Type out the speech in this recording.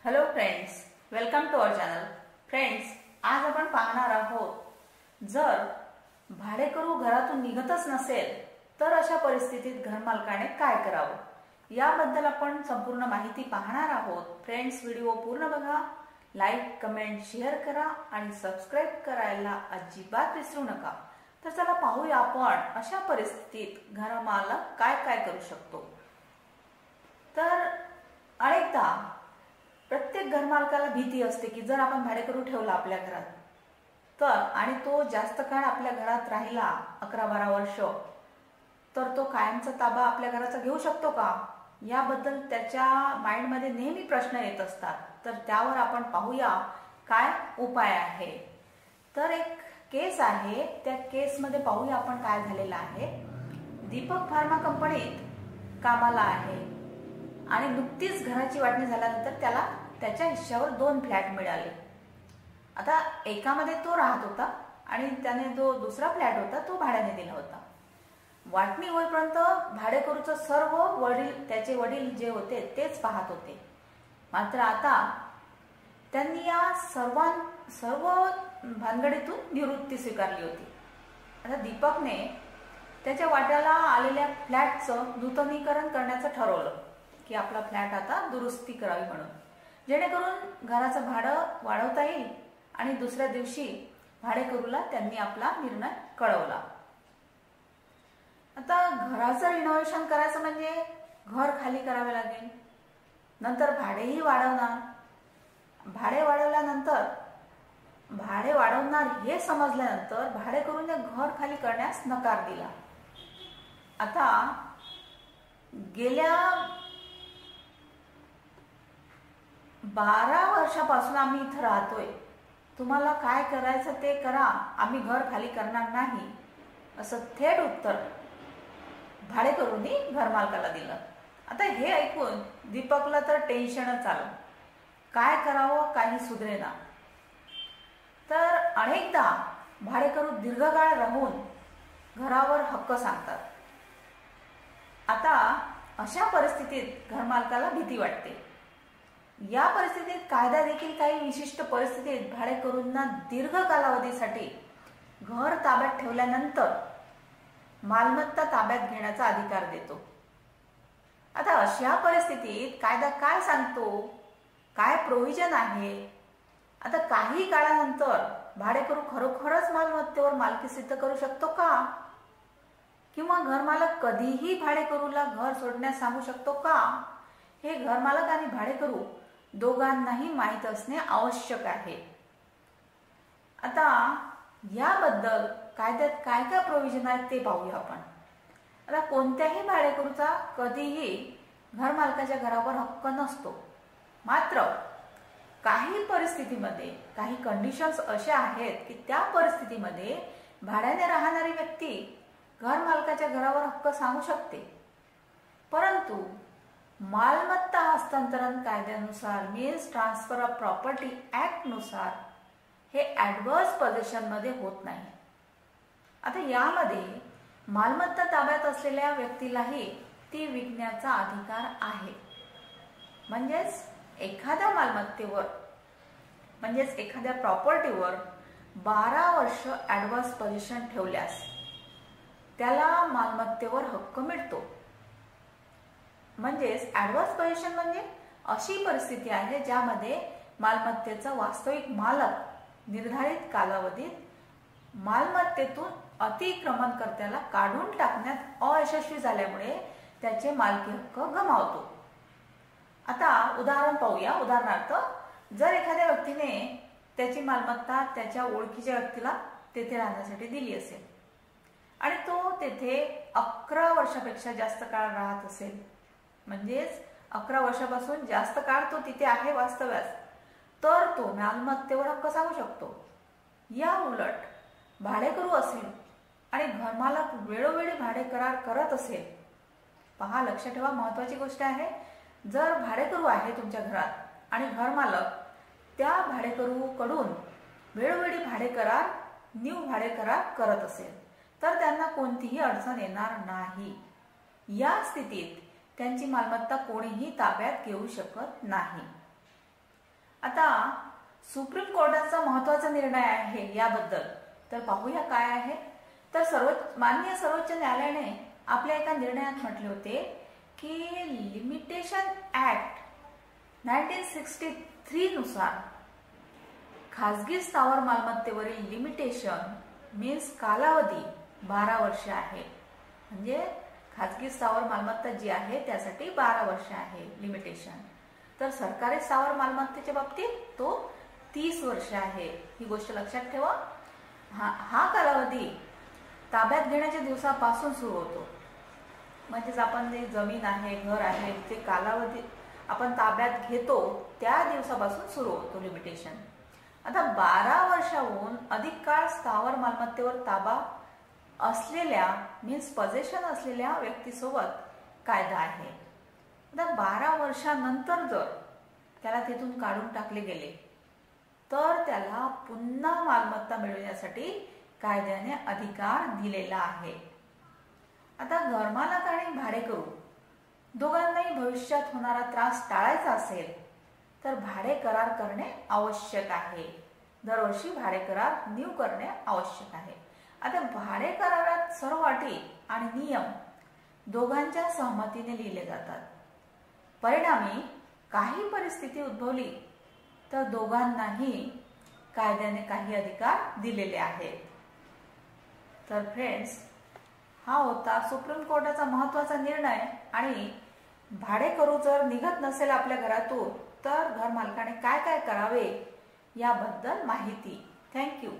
Hello friends, welcome to our channel. Friends, आज आपण पाहणार आहोत, जर भाडेकरू घरातून निघतच नसेल तर अशा परिस्थितीत घरमालकाने काय करावं याबद्दल आपण संपूर्ण माहिती पाहणार आहोत. फ्रेंड्स, व्हिडिओ पूर्ण बघा, लाईक, कमेंट, शेअर करा आणि सबस्क्राईब करायला अजिबात विसरू नका. तर चला पाहूया आपण अशा परिस्थितीत घरमालक काय काय करू शकतो. तर अनेकदा प्रत्येक घरमालकाला भीती असते की जर आपण भाडेकरू ठेवला आपल्या घरात तर आणि तो जास्त काळ आपल्या घरात राहिला 11-12 वर्ष, तर तो कायमचा ताबा आपल्या घराचा घेऊ शकतो का याबद्दल त्याच्या माइंडमध्ये नेहमी प्रश्न येत असतात. तर त्यावर आपण पाहूया काय उपाय आहे. तर एक केस आहे, त्या केसमध्ये पाहूया आपण काय झालेलं आहे. दीपक फार्मा कंपनीत कामाला आहे आणि नुकतीच घराची वाटणी झाल्यानंतर त्याला त्याच्या हिश्श्यावर 2 फ्लॅट मिळाले. आता एकामध्ये तो राहत होता आणि त्याने जो दुसरा फ्लॅट होता तो भाड्याने दिला होता. वाटणी होईपर्यंत भाडेकरूचं सर्व त्याचे वडील जे होते तेच पाहत होते. मात्र आता त्यांनी या सर्व भानगडीतून निवृत्ती स्वीकारली होती. आता दीपकने त्याच्या वाट्याला आलेल्या फ्लॅटचं नूतनीकरण करण्याचं ठरवलं की आपला फ्लॅट आता दुरुस्ती करावी म्हणून, जेणेकरून घराचं भाडं वाढवता येईल. आणि दुसऱ्या दिवशी भाडेकरूला त्यांनी आपला निर्णय कळवला. आता घराचं रिनोव्हेशन करायचं म्हणजे घर खाली करावे लागेल, नंतर भाडेही वाढवणार. भाडे वाढवणार हे समजल्यानंतर भाडेकरूने घर खाली करण्यास नकार दिला. आता गेल्या 12 वर्षापासून आम्ही इथं राहतोय, तुम्हाला काय करायचं ते करा, आम्ही घर खाली करणार नाही, असं थेट उत्तर भाडेकरूंनी घरमालकाला दिलं. आता हे ऐकून दीपकला तर टेन्शनच आलं. काय करावं काही सुधरेना. तर अनेकदा भाडेकरू दीर्घकाळ राहून घरावर हक्क सांगतात. आता अशा परिस्थितीत घरमालकाला भीती वाटते. या परिस्थितीत कायदा देखील काही विशिष्ट परिस्थितीत भाडेकरूंना दीर्घ कालावधीसाठी घर ताब्यात ठेवल्यानंतर मालमत्ता ताब्यात घेण्याचा अधिकार देतो. आता अशा परिस्थितीत कायदा काय सांगतो, काय प्रोव्हिजन आहे. आता काही काळानंतर भाडेकरू खरोखरच मालमत्तेवर मालकी सिद्ध करू शकतो का, किंवा घरमालक कधीही भाडेकरूला घर सोडण्यास सांगू शकतो का, हे घरमालक आणि भाडेकरू दोघांनाही माहीत असणे आवश्यक आहे. आता याबद्दल कायद्यात काय काय प्रोव्हिजन आहेत ते पाहूया आपण. आता कोणत्याही भाडेकरूचा कधीही घरमालकाच्या घरावर हक्क नसतो. मात्र काही परिस्थितीमध्ये काही कंडिशन्स अशा आहेत की त्या परिस्थितीमध्ये भाड्याने राहणारी व्यक्ती घरमालकाच्या घरावर हक्क सांगू शकते. परंतु मालमत्ता हस्तांतरण कायद्यानुसार, means transfer of property act नुसार हे ऍडव्हर्स पोझिशन मध्ये होत नाही. आता यामध्ये मालमत्ता ताब्यात असलेल्या व्यक्तीलाही ती विकण्याचा अधिकार आहे. म्हणजेच एखाद्या मालमत्तेवर, म्हणजेच एखाद्या प्रॉपर्टीवर 12 वर्ष ऍडव्हर्स पोझिशन ठेवल्यास त्याला मालमत्तेवर हक्क मिळतो. म्हणजेच ऍडव्हर्स पोझिशन म्हणजे अशी परिस्थिती आहे ज्यामध्ये मालमत्तेचा वास्तविक मालक निर्धारित कालावधीत मालमत्तेतून अतिक्रमणकर्त्याला काढून टाकण्यात अयशस्वी झाल्यामुळे त्याचे मालकी हक्क गमावतो. आता उदाहरण पाहूया. उदाहरणार्थ, जर एखाद्या व्यक्तीने त्याची मालमत्ता त्याच्या ओळखीच्या व्यक्तीला तेथे राहण्यासाठी दिली असेल आणि तो तेथे 11 वर्षापेक्षा जास्त काळ राहत असेल, म्हणजेच 11 वर्षापासून जास्त काळ तो तिथे आहे वास्तव्यास, तर तो मालमत्तेवर हक्क सांगू शकतो. या उलट भाडेकरू असेल आणि घरमालक वेळोवेळी भाडे करार करत असेल, पहा, लक्षात ठेवा, महत्वाची गोष्ट आहे, जर भाडेकरू आहे तुमच्या घरात आणि घरमालक त्या भाडेकरूकडून वेळोवेळी न्यू भाडे करार करत असेल तर त्यांना कोणतीही अडचण येणार नाही. या स्थितीत त्यांची मालमत्ता कोणीही ताब्यात घेऊ शकत नाही. आता सुप्रीम कोर्टाचा महत्त्वाचा निर्णय आहे याबद्दल तर पाहूया काय आहे. तर माननीय सर्वोच्च न्यायालयाने आपल्या एका निर्णयात म्हटले होते की लिमिटेशन ऍक्ट 1963 नुसार खाजगी स्थावर मालमत्तेवरील लिमिटेशन मीन्स कालावधी 12 वर्ष आहे. म्हणजे खाजगी स्थावर मालमत्ता जी आहे त्यासाठी 12 वर्ष आहे लिमिटेशन. तर सरकारी स्थावर मालमत्तेच्या बाबतीत तो 30 वर्ष आहे. ही गोष्ट लक्षात ठेवा. हा कालावधी ताब्यात घेण्याच्या दिवसापासून सुरू होतो. म्हणजेच आपण जे जमीन आहे, घर आहे, ते कालावधी आपण ताब्यात घेतो त्या दिवसापासून सुरू होतो लिमिटेशन. आता 12 वर्षाहून अधिक काळ स्थावर मालमत्तेवर ताबा असलेल्या मीन्स पजेशन असलेल्या व्यक्तीसोबत कायदा आहे. आता 12 वर्षानंतर जर त्याला तिथून काढून टाकले गेले तर त्याला पुन्हा मालमत्ता मिळवण्यासाठी कायद्याने अधिकार दिलेला आहे. आता घरमालक आणि भाडेकरू दोघांनाही भविष्यात होणारा त्रास टाळायचा असेल तर भाडे करार करणे आवश्यक आहे. दरवर्षी भाडे करार न्यू करणे आवश्यक आहे. आता भाडे करारात सर्व अटी आणि नियम दोघांच्या सहमतीने लिहिले जातात. परिणामी काही परिस्थिती उद्भवली तर दोघांनाही कायद्याने काही अधिकार दिलेले आहेत. तर फ्रेंड्स, हा होता सुप्रीम कोर्टाचा महत्त्वाचा निर्णय. आणि भाडेकरू जर निघत नसेल आपल्या घरातून तर घर मालकाने काय काय करावे याबद्दल माहिती. थँक्यू.